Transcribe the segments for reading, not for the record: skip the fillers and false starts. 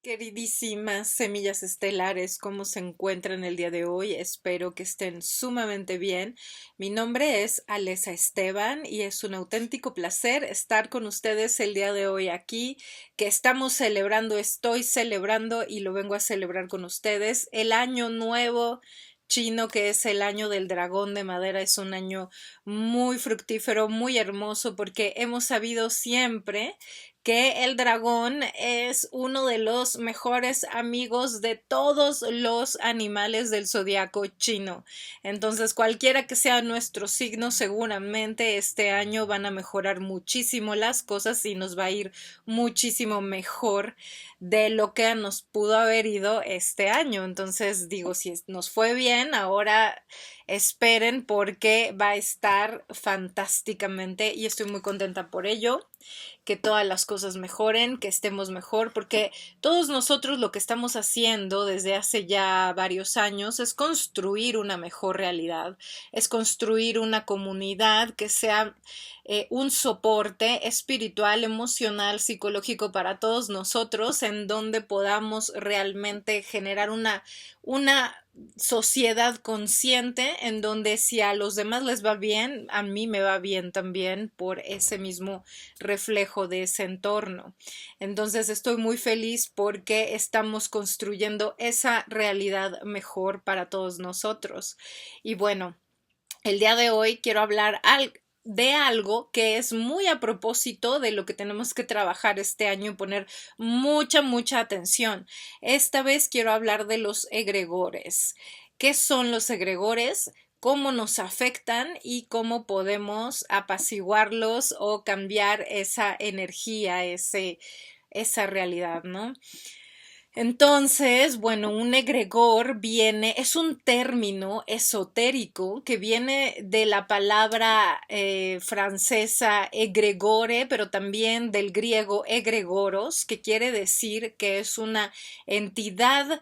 Queridísimas semillas estelares, ¿cómo se encuentran el día de hoy? Espero que estén sumamente bien. Mi nombre es Alesa Esteban y es un auténtico placer estar con ustedes el día de hoy aquí, que estamos celebrando, estoy celebrando y lo vengo a celebrar con ustedes. El año nuevo chino, que es el año del dragón de madera, es un año muy fructífero, muy hermoso, porque hemos sabido siempre que el dragón es uno de los mejores amigos de todos los animales del zodiaco chino. Entonces, cualquiera que sea nuestro signo, seguramente este año van a mejorar muchísimo las cosas y nos va a ir muchísimo mejor de lo que nos pudo haber ido este año. Entonces, digo, si nos fue bien, ahora esperen porque va a estar fantásticamente y estoy muy contenta por ello, que todas las cosas mejoren, que estemos mejor, porque todos nosotros lo que estamos haciendo desde hace ya varios años es construir una mejor realidad, es construir una comunidad que sea un soporte espiritual, emocional, psicológico para todos nosotros, en donde podamos realmente generar una sociedad consciente en donde si a los demás les va bien, a mí me va bien también por ese mismo reflejo de ese entorno. Entonces estoy muy feliz porque estamos construyendo esa realidad mejor para todos nosotros. Y bueno, el día de hoy quiero hablar de algo que es muy a propósito de lo que tenemos que trabajar este año y poner mucha atención. Esta vez quiero hablar de los egregores. ¿Qué son los egregores? ¿Cómo nos afectan y cómo podemos apaciguarlos o cambiar esa energía, esa realidad, ¿no? Entonces, bueno, un egregor es un término esotérico que viene de la palabra francesa egregore, pero también del griego egregoros, que quiere decir que es una entidad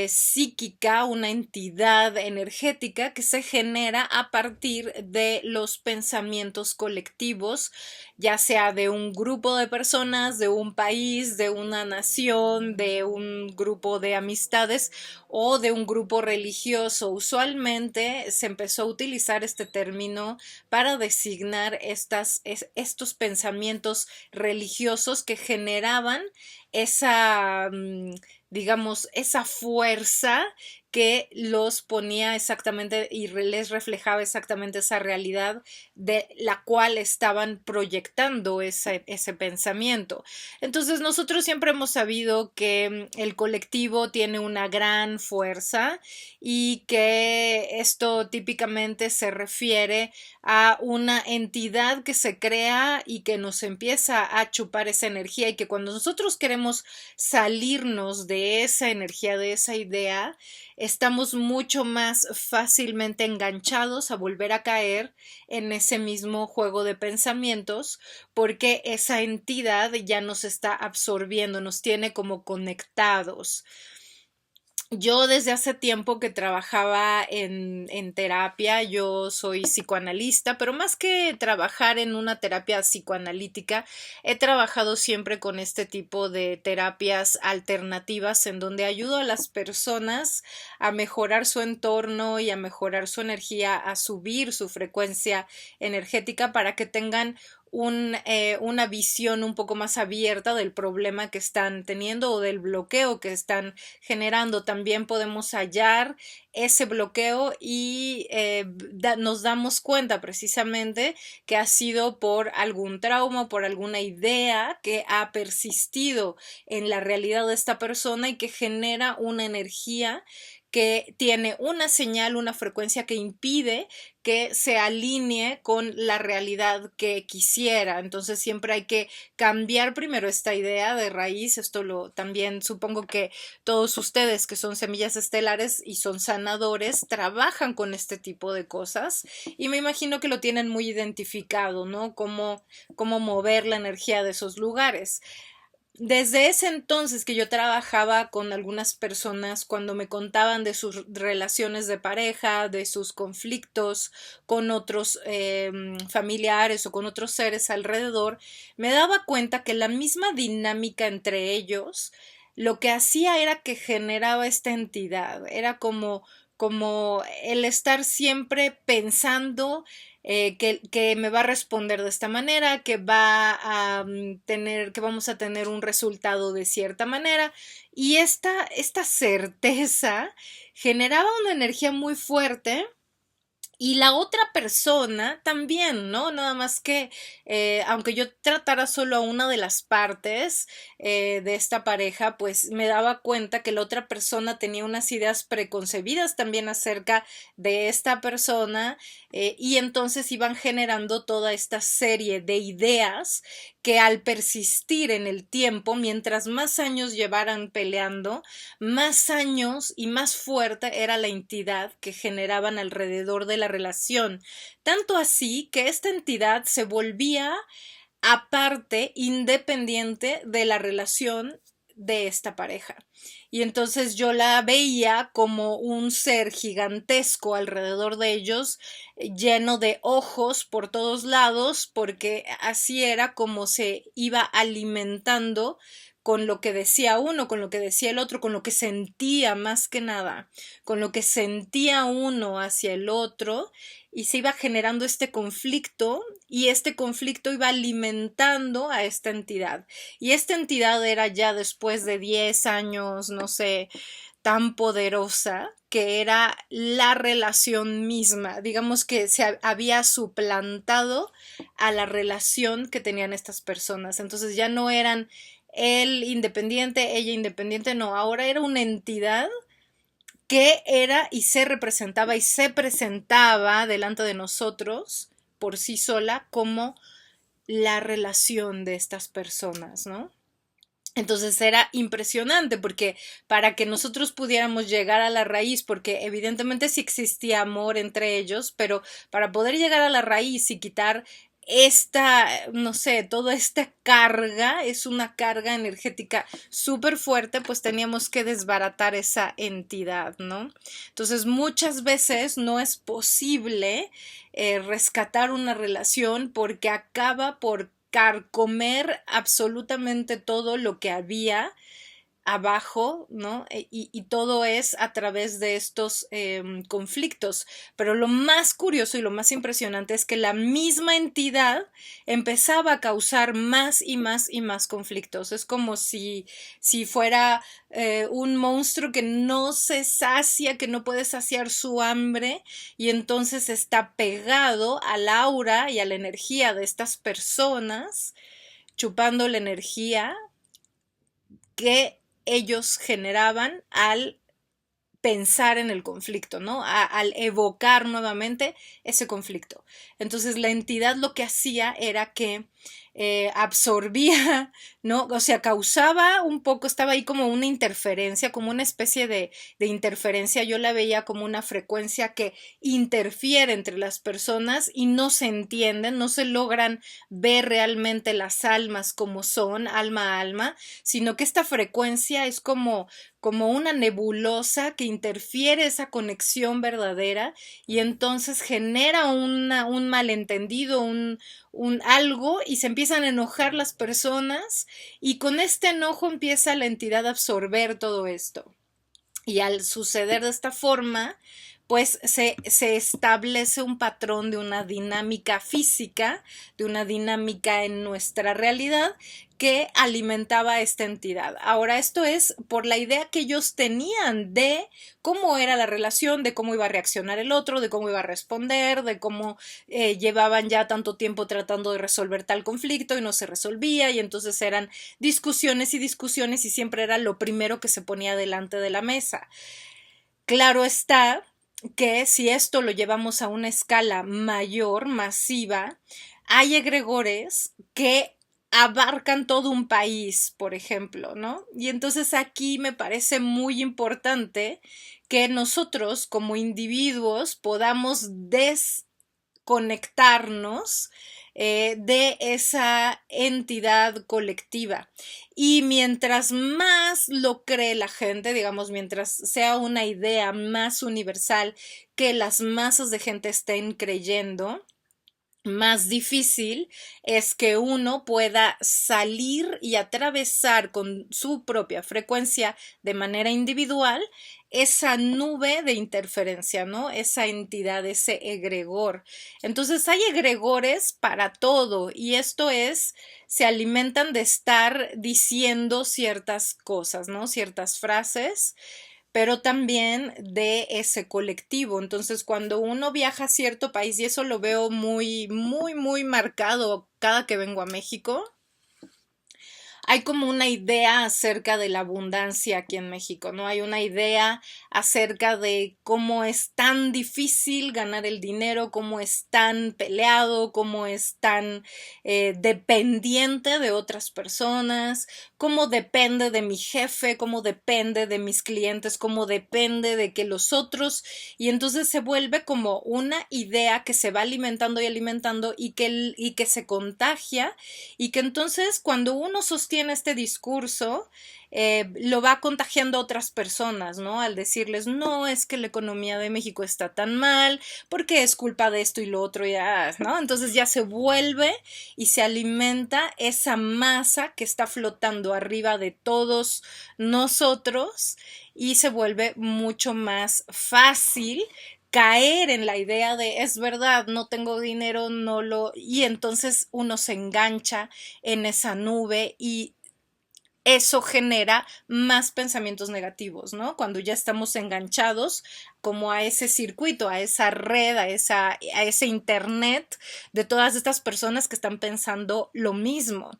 psíquica, una entidad energética que se genera a partir de los pensamientos colectivos, ya sea de un grupo de personas, de un país, de una nación, de un grupo de amistades o de un grupo religioso. Usualmente se empezó a utilizar este término para designar estos pensamientos religiosos que generaban esa, digamos, esa fuerza que los ponía exactamente y les reflejaba exactamente esa realidad de la cual estaban proyectando ese pensamiento. Entonces nosotros siempre hemos sabido que el colectivo tiene una gran fuerza y que esto típicamente se refiere a una entidad que se crea y que nos empieza a chupar esa energía, y que cuando nosotros queremos salirnos de esa energía, de esa idea, estamos mucho más fácilmente enganchados a volver a caer en ese mismo juego de pensamientos, porque esa entidad ya nos está absorbiendo, nos tiene como conectados. Yo desde hace tiempo que trabajaba en terapia, yo soy psicoanalista, pero más que trabajar en una terapia psicoanalítica, he trabajado siempre con este tipo de terapias alternativas en donde ayudo a las personas a mejorar su entorno y a mejorar su energía, a subir su frecuencia energética para que tengan una visión un poco más abierta del problema que están teniendo o del bloqueo que están generando. También podemos hallar ese bloqueo y nos damos cuenta precisamente que ha sido por algún trauma, por alguna idea que ha persistido en la realidad de esta persona y que genera una energía que tiene una señal, una frecuencia que impide que se alinee con la realidad que quisiera. Entonces siempre hay que cambiar primero esta idea de raíz. Esto lo también supongo que todos ustedes que son semillas estelares y son sanadores trabajan con este tipo de cosas, y me imagino que lo tienen muy identificado, ¿no? Cómo mover la energía de esos lugares. Desde ese entonces que yo trabajaba con algunas personas, cuando me contaban de sus relaciones de pareja, de sus conflictos con otros familiares o con otros seres alrededor, me daba cuenta que la misma dinámica entre ellos lo que hacía era que generaba esta entidad, era como el estar siempre pensando que me va a responder de esta manera, que va a tener, que vamos a tener un resultado de cierta manera. Y esta certeza generaba una energía muy fuerte y la otra persona también, ¿no? Nada más que, aunque yo tratara solo a una de las partes de esta pareja, pues me daba cuenta que la otra persona tenía unas ideas preconcebidas también acerca de esta persona y entonces iban generando toda esta serie de ideas que al persistir en el tiempo, mientras más años llevaran peleando, más años y más fuerte era la entidad que generaban alrededor de la relación. Tanto así que esta entidad se volvía aparte, independiente de la relación de esta pareja. Y entonces yo la veía como un ser gigantesco alrededor de ellos, lleno de ojos por todos lados, porque así era como se iba alimentando con lo que decía uno, con lo que decía el otro, con lo que sentía más que nada, con lo que sentía uno hacia el otro, y se iba generando este conflicto y este conflicto iba alimentando a esta entidad. Y esta entidad era ya después de 10 años, no sé, tan poderosa que era la relación misma, digamos que se había suplantado a la relación que tenían estas personas. Entonces ya no eran él independiente, ella independiente, no, ahora era una entidad que era y se representaba y se presentaba delante de nosotros por sí sola como la relación de estas personas, ¿no? Entonces era impresionante porque para que nosotros pudiéramos llegar a la raíz, porque evidentemente sí existía amor entre ellos, pero para poder llegar a la raíz y quitar esta, no sé, toda esta carga, es una carga energética súper fuerte, pues teníamos que desbaratar esa entidad, ¿no? Entonces muchas veces no es posible rescatar una relación porque acaba por carcomer absolutamente todo lo que había abajo, ¿no? Y todo es a través de estos conflictos. Pero lo más curioso y lo más impresionante es que la misma entidad empezaba a causar más y más y más conflictos. Es como si fuera un monstruo que no se sacia, que no puede saciar su hambre y entonces está pegado al aura y a la energía de estas personas, chupando la energía que ellos generaban al pensar en el conflicto, ¿no? Al evocar nuevamente ese conflicto. Entonces la entidad lo que hacía era que absorbía, ¿no? O sea, causaba un poco, estaba ahí como una interferencia, como una especie de interferencia. Yo la veía como una frecuencia que interfiere entre las personas y no se entienden, no se logran ver realmente las almas como son, alma a alma, sino que esta frecuencia es como una nebulosa que interfiere esa conexión verdadera y entonces genera un malentendido, un algo y se empiezan a enojar las personas y con este enojo empieza la entidad a absorber todo esto. Y al suceder de esta forma, pues se establece un patrón de una dinámica física, de una dinámica en nuestra realidad que alimentaba esta entidad. Ahora, esto es por la idea que ellos tenían de cómo era la relación, de cómo iba a reaccionar el otro, de cómo iba a responder, de cómo llevaban ya tanto tiempo tratando de resolver tal conflicto y no se resolvía y entonces eran discusiones y discusiones y siempre era lo primero que se ponía delante de la mesa. Claro está que si esto lo llevamos a una escala mayor, masiva, hay egregores que abarcan todo un país, por ejemplo, ¿no? Y entonces aquí me parece muy importante que nosotros como individuos podamos desconectarnos de esa entidad colectiva. Y mientras más lo cree la gente, digamos, mientras sea una idea más universal que las masas de gente estén creyendo, más difícil es que uno pueda salir y atravesar con su propia frecuencia de manera individual esa nube de interferencia, ¿no? Esa entidad, ese egregor. Entonces hay egregores para todo y esto es, se alimentan de estar diciendo ciertas cosas, ¿no? Ciertas frases, pero también de ese colectivo. Entonces, cuando uno viaja a cierto país, y eso lo veo muy, muy, muy marcado cada que vengo a México, hay como una idea acerca de la abundancia aquí en México, ¿no? Hay una idea acerca de cómo es tan difícil ganar el dinero, cómo es tan peleado, cómo es tan dependiente de otras personas, cómo depende de mi jefe, cómo depende de mis clientes, cómo depende de que los otros, y entonces se vuelve como una idea que se va alimentando y alimentando y que se contagia y que entonces cuando uno sostiene este discurso, lo va contagiando a otras personas, ¿no? Al decirles, no, es que la economía de México está tan mal, porque es culpa de esto y lo otro, ya, ¿no? Entonces ya se vuelve y se alimenta esa masa que está flotando arriba de todos nosotros y se vuelve mucho más fácil caer en la idea de es verdad, no tengo dinero, no lo... y entonces uno se engancha en esa nube y eso genera más pensamientos negativos, ¿no? Cuando ya estamos enganchados como a ese circuito, a esa red, a ese internet de todas estas personas que están pensando lo mismo.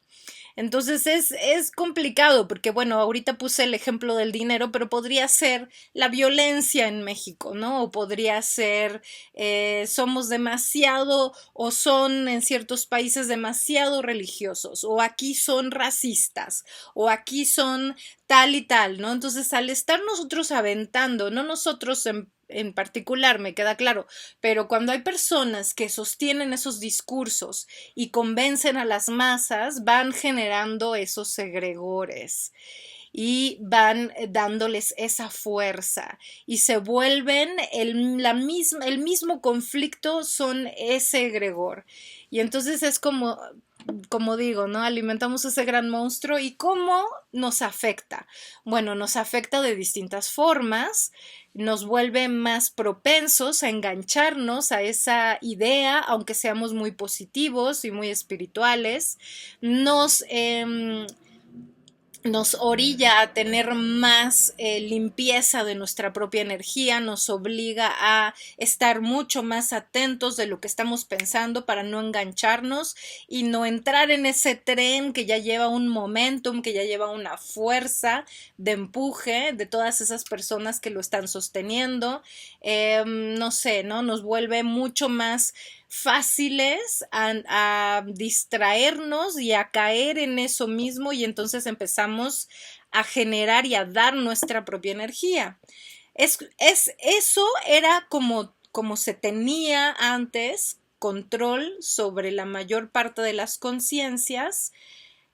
Entonces es complicado porque, bueno, ahorita puse el ejemplo del dinero, pero podría ser la violencia en México, ¿no? O podría ser somos demasiado o son en ciertos países demasiado religiosos o aquí son racistas o aquí son tal y tal, ¿no? Entonces al estar nosotros aventando, no nosotros en particular, me queda claro, pero cuando hay personas que sostienen esos discursos y convencen a las masas, van generando esos segregores y van dándoles esa fuerza y se vuelven el mismo conflicto son ese egregor. Y entonces es como digo, ¿no? Alimentamos ese gran monstruo y cómo nos afecta. Bueno, nos afecta de distintas formas, nos vuelve más propensos a engancharnos a esa idea, aunque seamos muy positivos y muy espirituales, nos orilla a tener más limpieza de nuestra propia energía, nos obliga a estar mucho más atentos de lo que estamos pensando para no engancharnos y no entrar en ese tren que ya lleva un momentum, que ya lleva una fuerza de empuje de todas esas personas que lo están sosteniendo. No sé, ¿no? Nos vuelve mucho más fáciles a distraernos y a caer en eso mismo y entonces empezamos a generar y a dar nuestra propia energía. Eso era como se tenía antes control sobre la mayor parte de las conciencias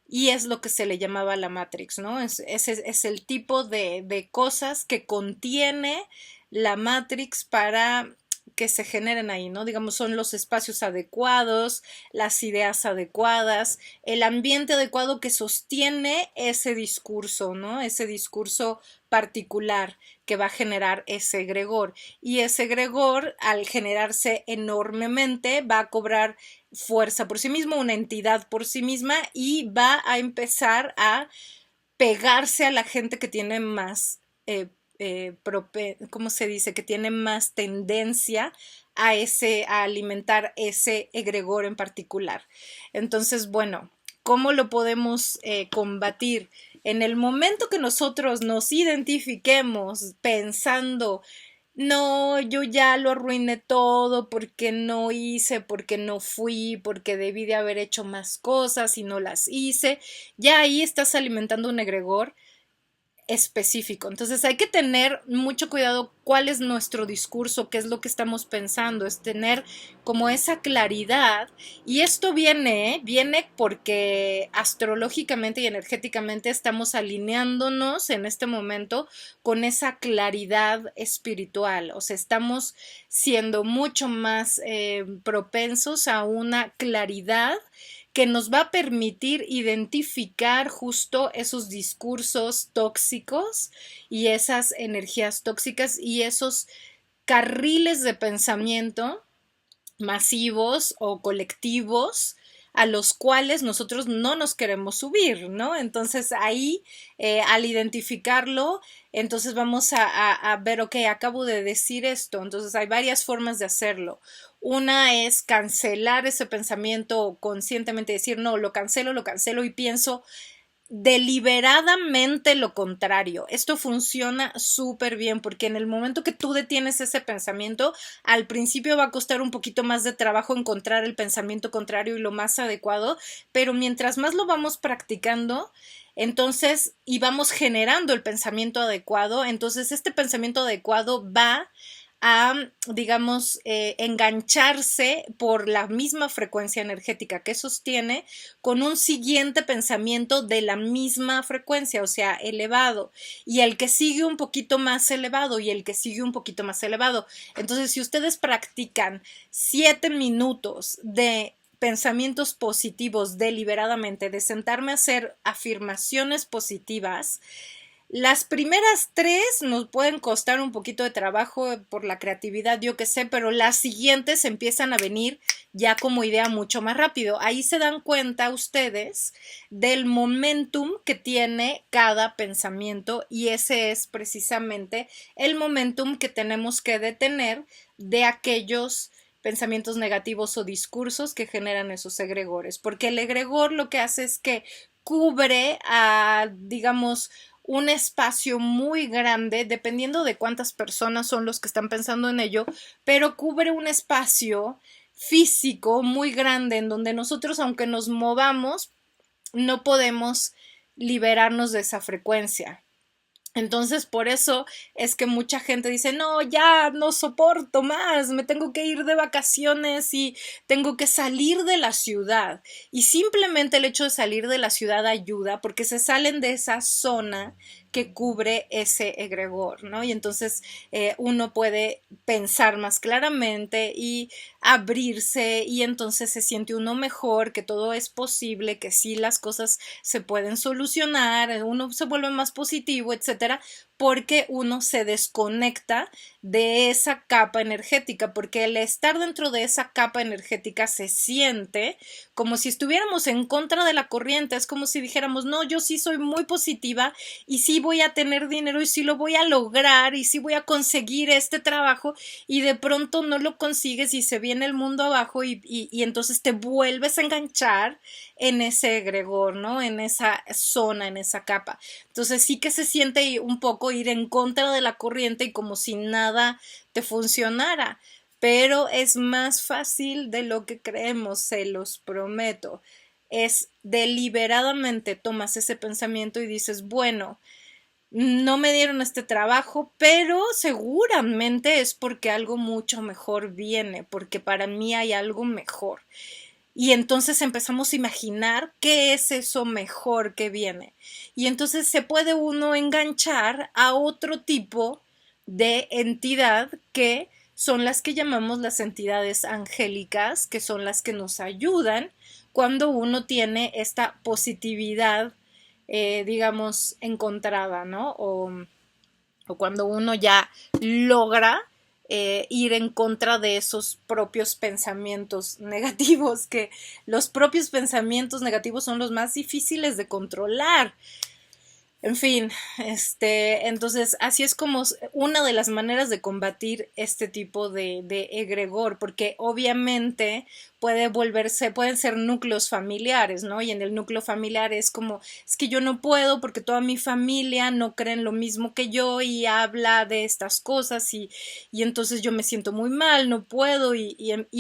y es lo que se le llamaba la Matrix, ¿no? Es el tipo de cosas que contiene la Matrix para que se generen ahí, ¿no? Digamos, son los espacios adecuados, las ideas adecuadas, el ambiente adecuado que sostiene ese discurso, ¿no? Ese discurso particular que va a generar ese egregor. Y ese egregor, al generarse enormemente, va a cobrar fuerza por sí mismo, una entidad por sí misma y va a empezar a pegarse a la gente que tiene más ¿cómo se dice? Que tiene más tendencia a alimentar ese egregor en particular. Entonces, bueno, ¿cómo lo podemos combatir? En el momento que nosotros nos identifiquemos pensando, no, yo ya lo arruiné todo porque no hice, porque no fui, porque debí de haber hecho más cosas y no las hice, ya ahí estás alimentando un egregor específico. Entonces hay que tener mucho cuidado cuál es nuestro discurso, qué es lo que estamos pensando, es tener como esa claridad. Y esto viene porque astrológicamente y energéticamente estamos alineándonos en este momento con esa claridad espiritual. O sea, estamos siendo mucho más propensos a una claridad que nos va a permitir identificar justo esos discursos tóxicos y esas energías tóxicas y esos carriles de pensamiento masivos o colectivos a los cuales nosotros no nos queremos subir, ¿no? Entonces ahí, al identificarlo, entonces vamos a ver, ok, acabo de decir esto, entonces hay varias formas de hacerlo. Una es cancelar ese pensamiento conscientemente, decir, no, lo cancelo y pienso deliberadamente lo contrario. Esto funciona súper bien porque en el momento que tú detienes ese pensamiento, al principio va a costar un poquito más de trabajo encontrar el pensamiento contrario y lo más adecuado, pero mientras más lo vamos practicando, entonces, y vamos generando el pensamiento adecuado, entonces este pensamiento adecuado va a, digamos, engancharse por la misma frecuencia energética que sostiene con un siguiente pensamiento de la misma frecuencia, o sea, elevado, y el que sigue un poquito más elevado y el que sigue un poquito más elevado. Entonces, si ustedes practican 7 minutos de pensamientos positivos deliberadamente, de sentarme a hacer afirmaciones positivas, las primeras 3 nos pueden costar un poquito de trabajo por la creatividad, yo qué sé, pero las siguientes empiezan a venir ya como idea mucho más rápido. Ahí se dan cuenta ustedes del momentum que tiene cada pensamiento y ese es precisamente el momentum que tenemos que detener de aquellos pensamientos negativos o discursos que generan esos egregores, porque el egregor lo que hace es que cubre a, digamos, un espacio muy grande, dependiendo de cuántas personas son los que están pensando en ello, pero cubre un espacio físico muy grande en donde nosotros, aunque nos movamos, no podemos liberarnos de esa frecuencia. Entonces, por eso es que mucha gente dice, no, ya no soporto más, me tengo que ir de vacaciones y tengo que salir de la ciudad. Y simplemente el hecho de salir de la ciudad ayuda porque se salen de esa zona que cubre ese egregor, ¿no? Y entonces uno puede pensar más claramente y abrirse y entonces se siente uno mejor, que todo es posible, que sí las cosas se pueden solucionar, uno se vuelve más positivo, etcétera, porque uno se desconecta de esa capa energética, porque el estar dentro de esa capa energética se siente como si estuviéramos en contra de la corriente, es como si dijéramos, no, yo sí soy muy positiva y sí voy a tener dinero y sí lo voy a lograr y sí voy a conseguir este trabajo y de pronto no lo consigues y se viene el mundo abajo y entonces te vuelves a enganchar en ese egregor, ¿no? En esa zona, en esa capa. Entonces sí que se siente un poco ir en contra de la corriente y como si nada te funcionara, pero es más fácil de lo que creemos, se los prometo. Es deliberadamente tomas ese pensamiento y dices, bueno, no me dieron este trabajo, pero seguramente es porque algo mucho mejor viene, porque para mí hay algo mejor. Y entonces empezamos a imaginar qué es eso mejor que viene. Y entonces se puede uno enganchar a otro tipo de entidad que son las que llamamos las entidades angélicas, que son las que nos ayudan cuando uno tiene esta positividad, digamos, encontrada, ¿no? O cuando uno ya logra ir en contra de esos propios pensamientos negativos, que los propios pensamientos negativos son los más difíciles de controlar. En fin, entonces así es como una de las maneras de combatir este tipo de egregor, porque obviamente pueden ser núcleos familiares, ¿no? Y en el núcleo familiar es como, es que yo no puedo porque toda mi familia no cree en lo mismo que yo y habla de estas cosas y entonces yo me siento muy mal, no puedo y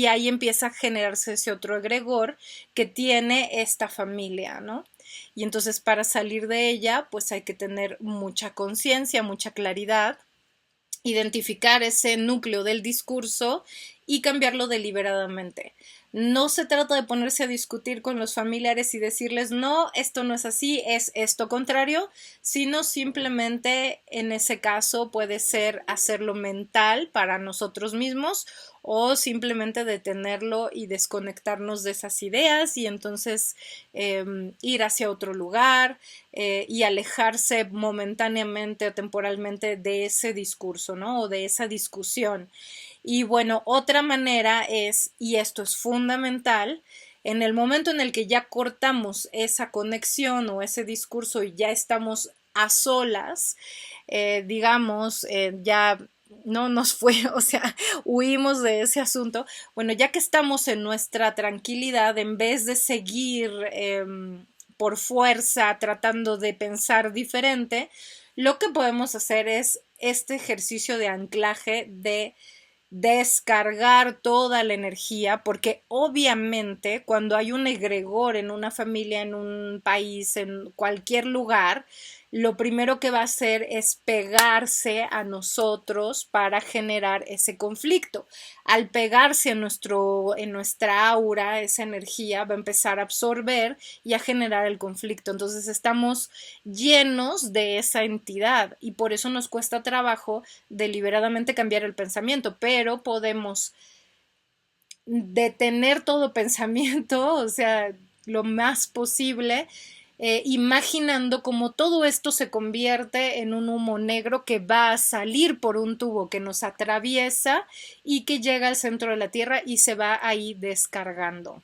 ahí empieza a generarse ese otro egregor que tiene esta familia, ¿no? y entonces para salir de ella pues hay que tener mucha conciencia, mucha claridad, identificar ese núcleo del discurso y cambiarlo deliberadamente. No se trata de ponerse a discutir con los familiares y decirles, no, esto no es así, es esto contrario, sino simplemente en ese caso puede ser hacerlo mental para nosotros mismos o simplemente detenerlo y desconectarnos de esas ideas y entonces ir hacia otro lugar y alejarse momentáneamente o temporalmente de ese discurso, ¿no? O de esa discusión. Y bueno, otra manera es, y esto es fundamental, en el momento en el que ya cortamos esa conexión o ese discurso y ya estamos a solas, digamos, ya no nos fue, o sea, huimos de ese asunto. Bueno, ya que estamos en nuestra tranquilidad, en vez de seguir por fuerza tratando de pensar diferente, lo que podemos hacer es este ejercicio de anclaje, de descargar toda la energía, porque obviamente cuando hay un egregor en una familia, en un país, en cualquier lugar, lo primero que va a hacer es pegarse a nosotros para generar ese conflicto. Al pegarse en nuestra aura, esa energía va a empezar a absorber y a generar el conflicto. Entonces estamos llenos de esa entidad y por eso nos cuesta trabajo deliberadamente cambiar el pensamiento, pero podemos detener todo pensamiento, o sea, lo más posible, imaginando cómo todo esto se convierte en un humo negro que va a salir por un tubo que nos atraviesa y que llega al centro de la Tierra y se va ahí descargando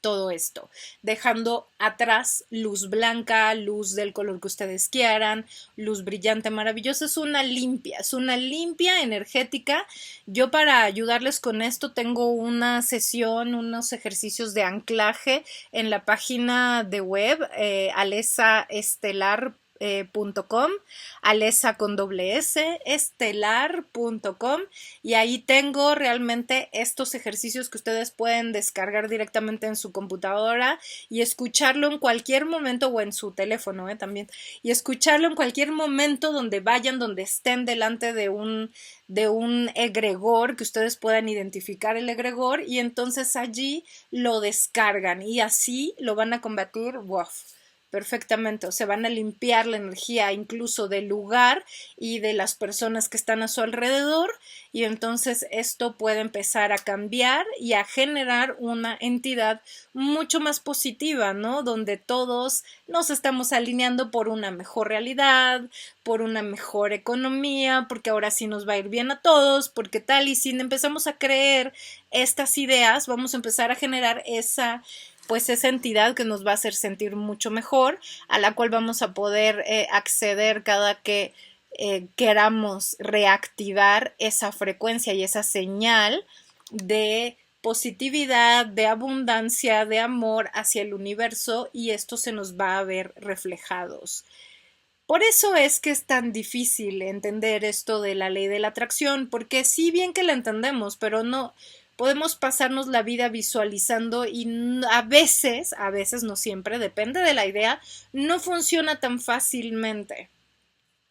todo esto, dejando atrás luz blanca, luz del color que ustedes quieran, luz brillante, maravillosa. Es una limpia energética. Yo para ayudarles con esto tengo una sesión, unos ejercicios de anclaje en la página de web alesaestelar.com, alesa con doble s, estelar.com, y ahí tengo realmente estos ejercicios que ustedes pueden descargar directamente en su computadora y escucharlo en cualquier momento o en su teléfono también, y escucharlo en cualquier momento donde vayan, donde estén delante de un egregor, que ustedes puedan identificar el egregor y entonces allí lo descargan y así lo van a combatir. Wow, perfectamente, o se van a limpiar la energía incluso del lugar y de las personas que están a su alrededor y entonces esto puede empezar a cambiar y a generar una entidad mucho más positiva, ¿no? Donde todos nos estamos alineando por una mejor realidad, por una mejor economía, porque ahora sí nos va a ir bien a todos, porque tal, y si empezamos a creer estas ideas, vamos a empezar a generar esa entidad que nos va a hacer sentir mucho mejor, a la cual vamos a poder acceder cada que queramos reactivar esa frecuencia y esa señal de positividad, de abundancia, de amor hacia el universo y esto se nos va a ver reflejados. Por eso es que es tan difícil entender esto de la ley de la atracción, porque sí bien que la entendemos, pero no podemos pasarnos la vida visualizando y a veces, no siempre, depende de la idea, no funciona tan fácilmente.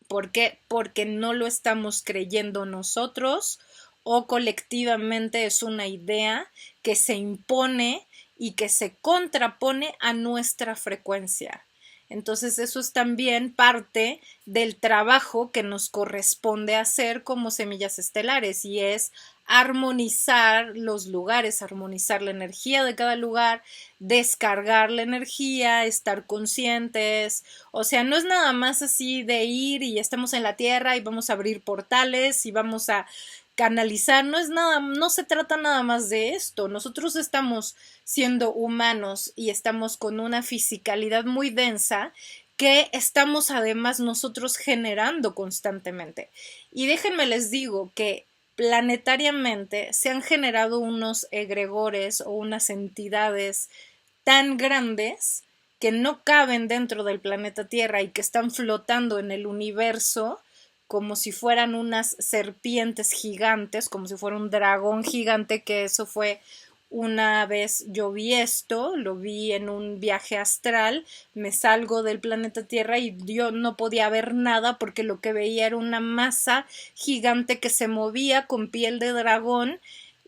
¿Por qué? Porque no lo estamos creyendo nosotros o colectivamente es una idea que se impone y que se contrapone a nuestra frecuencia. Entonces eso es también parte del trabajo que nos corresponde hacer como semillas estelares y es armonizar los lugares, armonizar la energía de cada lugar, descargar la energía, estar conscientes. O sea, no es nada más así de ir y estamos en la tierra y vamos a abrir portales y vamos a canalizar, no se trata nada más de esto. Nosotros estamos siendo humanos y estamos con una fisicalidad muy densa que estamos además nosotros generando constantemente. Y déjenme les digo que planetariamente se han generado unos egregores o unas entidades tan grandes que no caben dentro del planeta Tierra y que están flotando en el universo como si fueran unas serpientes gigantes, como si fuera un dragón gigante, que eso fue una vez yo vi esto, lo vi en un viaje astral, me salgo del planeta Tierra y yo no podía ver nada porque lo que veía era una masa gigante que se movía con piel de dragón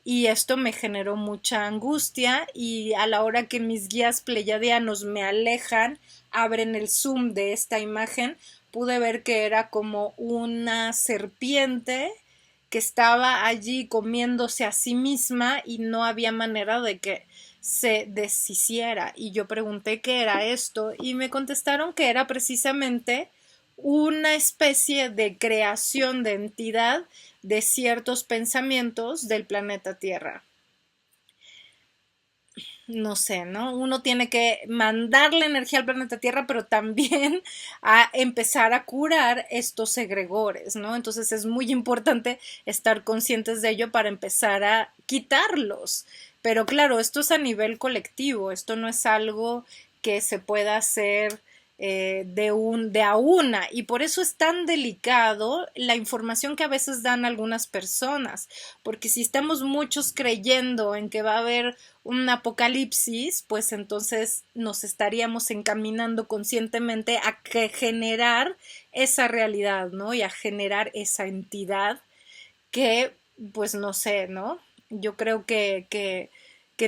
y esto me generó mucha angustia y a la hora que mis guías pleyadianos me alejan, abren el zoom de esta imagen, pude ver que era como una serpiente que estaba allí comiéndose a sí misma y no había manera de que se deshiciera. Y yo pregunté qué era esto y me contestaron que era precisamente una especie de creación de entidad de ciertos pensamientos del planeta Tierra. No sé, ¿no? Uno tiene que mandarle energía al planeta Tierra, pero también a empezar a curar estos egregores, ¿no? Entonces es muy importante estar conscientes de ello para empezar a quitarlos. Pero claro, esto es a nivel colectivo, esto no es algo que se pueda hacer de a una y por eso es tan delicado la información que a veces dan algunas personas, porque si estamos muchos creyendo en que va a haber un apocalipsis, pues entonces nos estaríamos encaminando conscientemente a que generar esa realidad, ¿no? Y a generar esa entidad que, pues no sé, ¿no? Yo creo que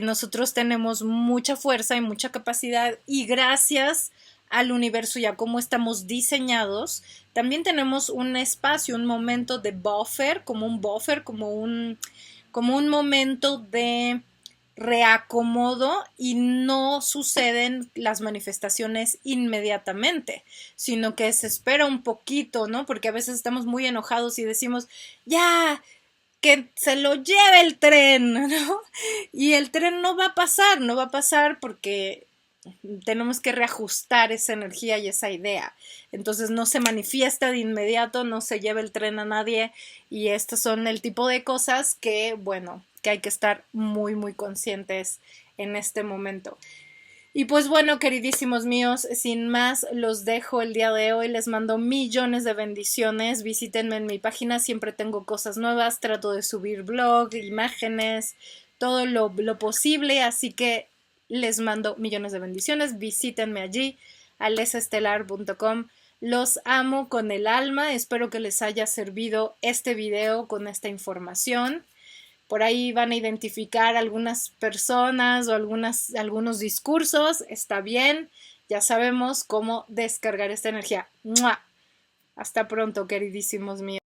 nosotros tenemos mucha fuerza y mucha capacidad y gracias al universo y a cómo estamos diseñados, también tenemos un espacio, un momento de buffer, como un momento de reacomodo y no suceden las manifestaciones inmediatamente, sino que se espera un poquito, ¿no? Porque a veces estamos muy enojados y decimos, ya, que se lo lleve el tren, ¿no? Y el tren no va a pasar, no va a pasar porque tenemos que reajustar esa energía y esa idea. Entonces no se manifiesta de inmediato, no se lleva el tren a nadie y estos son el tipo de cosas que, bueno, que hay que estar muy, muy conscientes en este momento. Y pues bueno, queridísimos míos, sin más los dejo el día de hoy, les mando millones de bendiciones, visítenme en mi página, siempre tengo cosas nuevas, trato de subir blog, imágenes, todo lo posible, así que les mando millones de bendiciones, visítenme allí, alesaestelar.com. Los amo con el alma, espero que les haya servido este video con esta información. Por ahí van a identificar algunas personas o algunos discursos, está bien, ya sabemos cómo descargar esta energía. ¡Mua! Hasta pronto, queridísimos míos.